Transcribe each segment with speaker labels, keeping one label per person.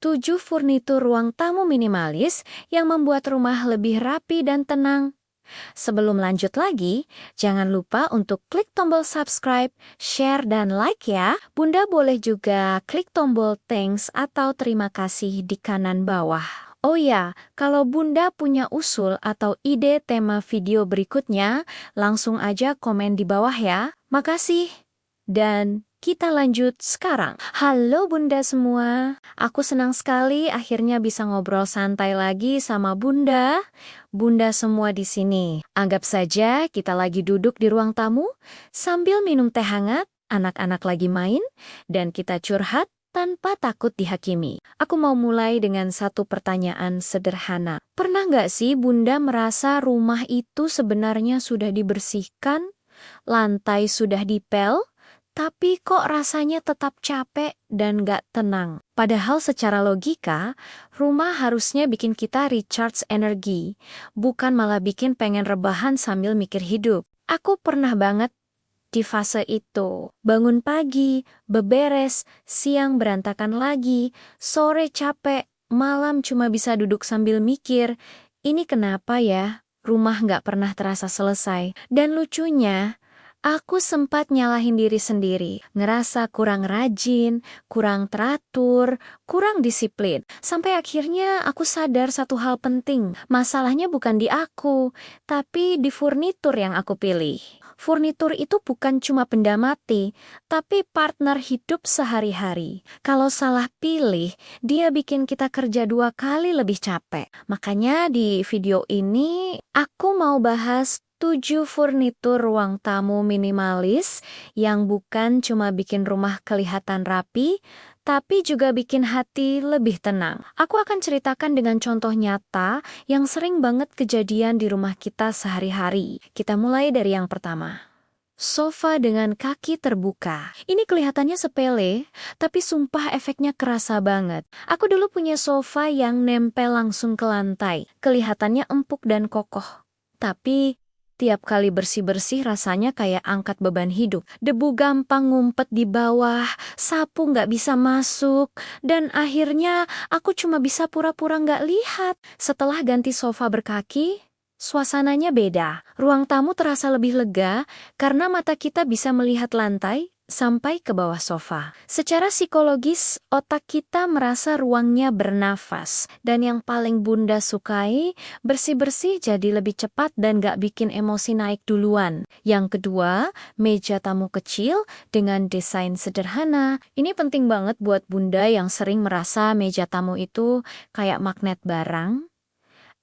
Speaker 1: 7 furnitur ruang tamu minimalis yang membuat rumah lebih rapi dan tenang. Sebelum lanjut lagi, jangan lupa untuk klik tombol subscribe, share, dan like ya. Bunda boleh juga klik tombol thanks atau terima kasih di kanan bawah. Oh ya, kalau Bunda punya usul atau ide tema video berikutnya, langsung aja komen di bawah ya. Makasih. Dan kita lanjut sekarang. Halo Bunda semua. Aku senang sekali akhirnya bisa ngobrol santai lagi sama Bunda. Bunda semua di sini. Anggap saja kita lagi duduk di ruang tamu sambil minum teh hangat, anak-anak lagi main, dan kita curhat tanpa takut dihakimi. Aku mau mulai dengan satu pertanyaan sederhana. Pernah nggak sih Bunda merasa rumah itu sebenarnya sudah dibersihkan, lantai sudah dipel, tapi kok rasanya tetap capek dan nggak tenang? Padahal secara logika, rumah harusnya bikin kita recharge energi, bukan malah bikin pengen rebahan sambil mikir hidup. Aku pernah banget di fase itu. Bangun pagi, beberes, siang berantakan lagi, sore capek, malam cuma bisa duduk sambil mikir, ini kenapa ya? Rumah nggak pernah terasa selesai. Dan lucunya, aku sempat nyalahin diri sendiri, ngerasa kurang rajin, kurang teratur, kurang disiplin. Sampai akhirnya aku sadar satu hal penting, masalahnya bukan di aku, tapi di furnitur yang aku pilih. Furnitur itu bukan cuma benda mati, tapi partner hidup sehari-hari. Kalau salah pilih, dia bikin kita kerja 2 kali lebih capek. Makanya di video ini, aku mau bahas 7 furnitur ruang tamu minimalis yang bukan cuma bikin rumah kelihatan rapi, tapi juga bikin hati lebih tenang. Aku akan ceritakan dengan contoh nyata yang sering banget kejadian di rumah kita sehari-hari. Kita mulai dari yang pertama. Sofa dengan kaki terbuka. Ini kelihatannya sepele, tapi sumpah efeknya kerasa banget. Aku dulu punya sofa yang nempel langsung ke lantai. Kelihatannya empuk dan kokoh. Tapi tiap kali bersih-bersih rasanya kayak angkat beban hidup. Debu gampang ngumpet di bawah, sapu nggak bisa masuk, dan akhirnya aku cuma bisa pura-pura nggak lihat. Setelah ganti sofa berkaki, suasananya beda. Ruang tamu terasa lebih lega karena mata kita bisa melihat lantai sampai ke bawah sofa. Secara psikologis, otak kita merasa ruangnya bernafas. Dan yang paling Bunda sukai, bersih-bersih jadi lebih cepat dan gak bikin emosi naik duluan. Yang kedua, meja tamu kecil dengan desain sederhana. Ini penting banget buat Bunda yang sering merasa meja tamu itu kayak magnet barang.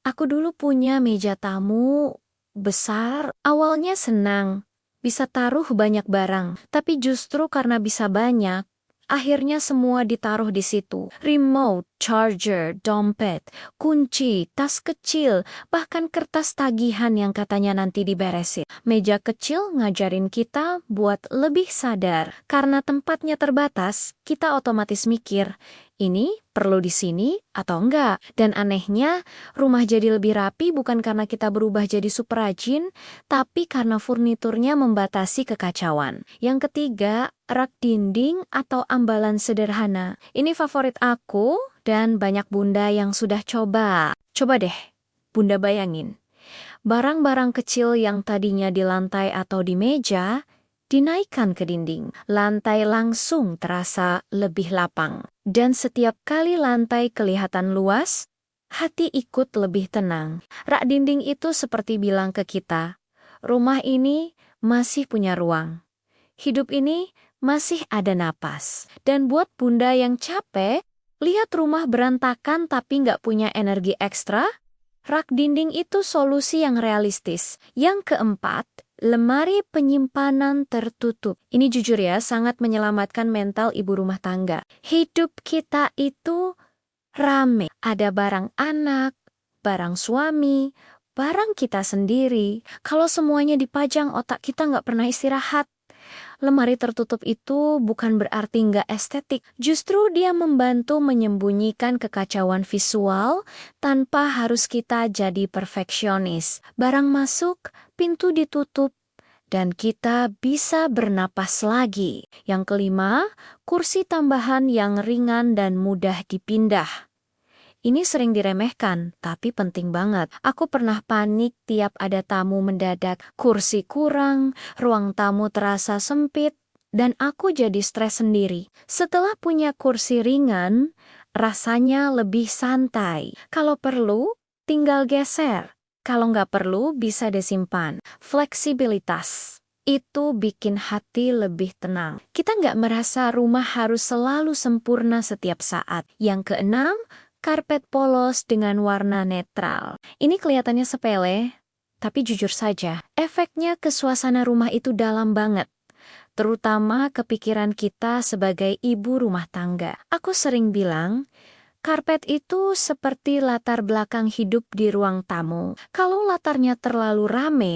Speaker 1: Aku dulu punya meja tamu besar, awalnya senang. Bisa taruh banyak barang, tapi justru karena bisa banyak, akhirnya semua ditaruh di situ. Remote, charger, dompet, kunci, tas kecil, bahkan kertas tagihan yang katanya nanti diberesin. Meja kecil ngajarin kita buat lebih sadar. Karena tempatnya terbatas, kita otomatis mikir, ini perlu di sini atau enggak? Dan anehnya, rumah jadi lebih rapi bukan karena kita berubah jadi super rajin, tapi karena furniturnya membatasi kekacauan. Yang ketiga, rak dinding atau ambalan sederhana. Ini favorit aku dan banyak Bunda yang sudah coba. Coba deh, Bunda bayangin. Barang-barang kecil yang tadinya di lantai atau di meja, dinaikkan ke dinding. Lantai langsung terasa lebih lapang. Dan setiap kali lantai kelihatan luas, hati ikut lebih tenang. Rak dinding itu seperti bilang ke kita, rumah ini masih punya ruang. Hidup ini masih ada napas. Dan buat Bunda yang capek, lihat rumah berantakan tapi nggak punya energi ekstra, rak dinding itu solusi yang realistis. Yang keempat, lemari penyimpanan tertutup. Ini jujur ya, sangat menyelamatkan mental ibu rumah tangga. Hidup kita itu rame. Ada barang anak, barang suami, barang kita sendiri. Kalau semuanya dipajang, otak kita nggak pernah istirahat. Lemari tertutup itu bukan berarti nggak estetik. Justru dia membantu menyembunyikan kekacauan visual tanpa harus kita jadi perfeksionis. Barang masuk, pintu ditutup, dan kita bisa bernapas lagi. Yang kelima, kursi tambahan yang ringan dan mudah dipindah. Ini sering diremehkan, tapi penting banget. Aku pernah panik tiap ada tamu mendadak. Kursi kurang, ruang tamu terasa sempit, dan aku jadi stres sendiri. Setelah punya kursi ringan, rasanya lebih santai. Kalau perlu, tinggal geser. Kalau nggak perlu, bisa disimpan. Fleksibilitas. Itu bikin hati lebih tenang. Kita nggak merasa rumah harus selalu sempurna setiap saat. Yang keenam, karpet polos dengan warna netral. Ini kelihatannya sepele, tapi jujur saja, efeknya ke suasana rumah itu dalam banget. Terutama ke pikiran kita sebagai ibu rumah tangga. Aku sering bilang, karpet itu seperti latar belakang hidup di ruang tamu. Kalau latarnya terlalu rame,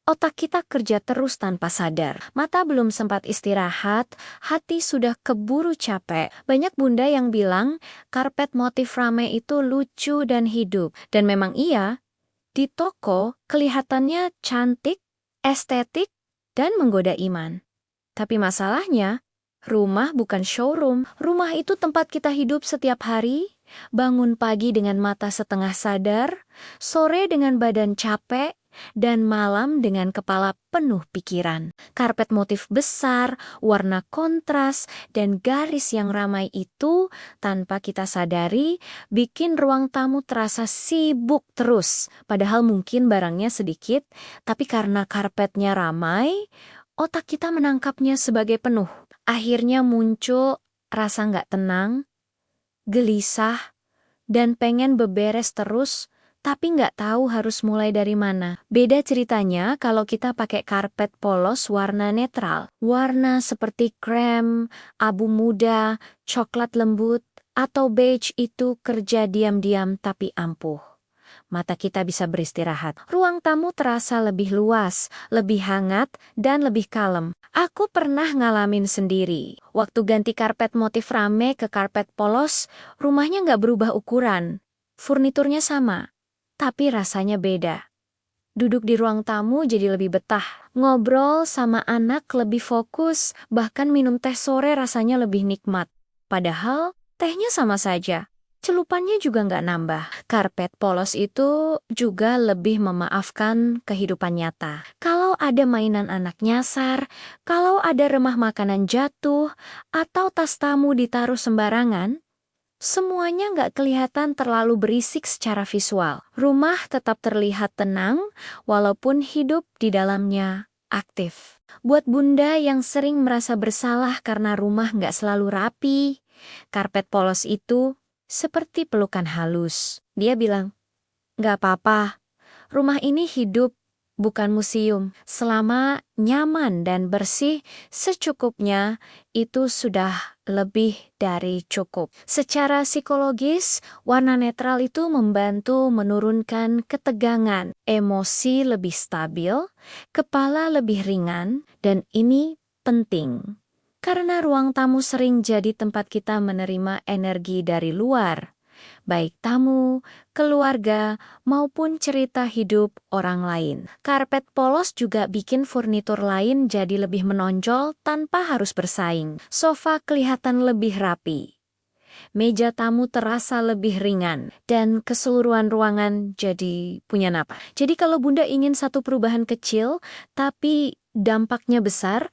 Speaker 1: otak kita kerja terus tanpa sadar. Mata belum sempat istirahat, hati sudah keburu capek. Banyak bunda yang bilang karpet motif rame itu lucu dan hidup. Dan memang iya, di toko kelihatannya cantik, estetik, dan menggoda iman. Tapi masalahnya, rumah bukan showroom. Rumah itu tempat kita hidup setiap hari. Bangun pagi dengan mata setengah sadar, sore dengan badan capek, dan malam dengan kepala penuh pikiran. Karpet motif besar, warna kontras, dan garis yang ramai itu tanpa kita sadari bikin ruang tamu terasa sibuk terus. Padahal mungkin barangnya sedikit, tapi karena karpetnya ramai, otak kita menangkapnya sebagai penuh. Akhirnya muncul rasa nggak tenang, gelisah, dan pengen beberes terus, tapi nggak tahu harus mulai dari mana. Beda ceritanya kalau kita pakai karpet polos warna netral. Warna seperti krem, abu muda, coklat lembut, atau beige itu kerja diam-diam tapi ampuh. Mata kita bisa beristirahat. Ruang tamu terasa lebih luas, lebih hangat, dan lebih kalem. Aku pernah ngalamin sendiri. Waktu ganti karpet motif rame ke karpet polos, rumahnya nggak berubah ukuran. Furniturnya sama, tapi rasanya beda. Duduk di ruang tamu jadi lebih betah. Ngobrol sama anak lebih fokus, bahkan minum teh sore rasanya lebih nikmat. Padahal, tehnya sama saja. Celupannya juga nggak nambah. Karpet polos itu juga lebih memaafkan kehidupan nyata. Kalau ada mainan anak nyasar, kalau ada remah makanan jatuh, atau tas tamu ditaruh sembarangan, semuanya nggak kelihatan terlalu berisik secara visual. Rumah tetap terlihat tenang, walaupun hidup di dalamnya aktif. Buat bunda yang sering merasa bersalah karena rumah nggak selalu rapi, karpet polos itu seperti pelukan halus. Dia bilang, "Nggak apa-apa, rumah ini hidup, bukan museum. Selama nyaman dan bersih secukupnya, itu sudah lebih dari cukup." Secara psikologis, warna netral itu membantu menurunkan ketegangan, emosi lebih stabil, kepala lebih ringan, dan ini penting. Karena ruang tamu sering jadi tempat kita menerima energi dari luar, baik tamu, keluarga, maupun cerita hidup orang lain. Karpet polos juga bikin furnitur lain jadi lebih menonjol tanpa harus bersaing. Sofa kelihatan lebih rapi. Meja tamu terasa lebih ringan, dan keseluruhan ruangan jadi punya napas. Jadi kalau bunda ingin satu perubahan kecil, tapi dampaknya besar,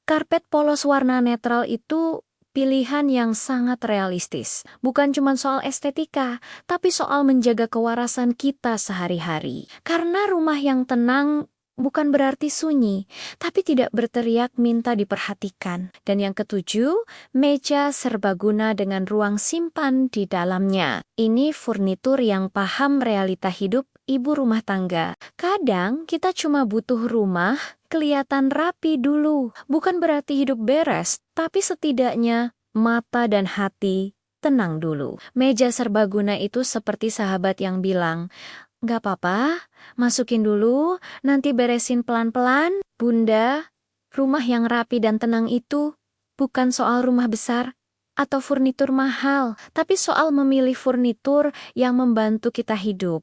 Speaker 1: karpet polos warna netral itu pilihan yang sangat realistis. Bukan cuma soal estetika, tapi soal menjaga kewarasan kita sehari-hari. Karena rumah yang tenang bukan berarti sunyi, tapi tidak berteriak minta diperhatikan. Dan yang ketujuh, meja serbaguna dengan ruang simpan di dalamnya. Ini furnitur yang paham realita hidup ibu rumah tangga. Kadang kita cuma butuh rumah kelihatan rapi dulu. Bukan berarti hidup beres, tapi setidaknya mata dan hati tenang dulu. Meja serbaguna itu seperti sahabat yang bilang, "Nggak apa-apa, masukin dulu, nanti beresin pelan-pelan." Bunda, rumah yang rapi dan tenang itu bukan soal rumah besar atau furnitur mahal, tapi soal memilih furnitur yang membantu kita hidup.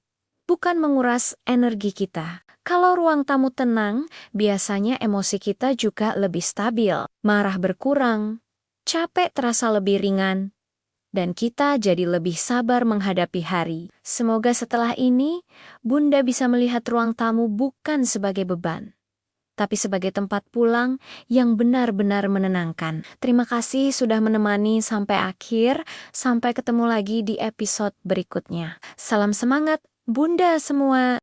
Speaker 1: bukan menguras energi kita. Kalau ruang tamu tenang, biasanya emosi kita juga lebih stabil, marah berkurang, capek terasa lebih ringan, dan kita jadi lebih sabar menghadapi hari. Semoga setelah ini, Bunda bisa melihat ruang tamu bukan sebagai beban, tapi sebagai tempat pulang yang benar-benar menenangkan. Terima kasih sudah menemani sampai akhir. Sampai ketemu lagi di episode berikutnya. Salam semangat, Bunda semua!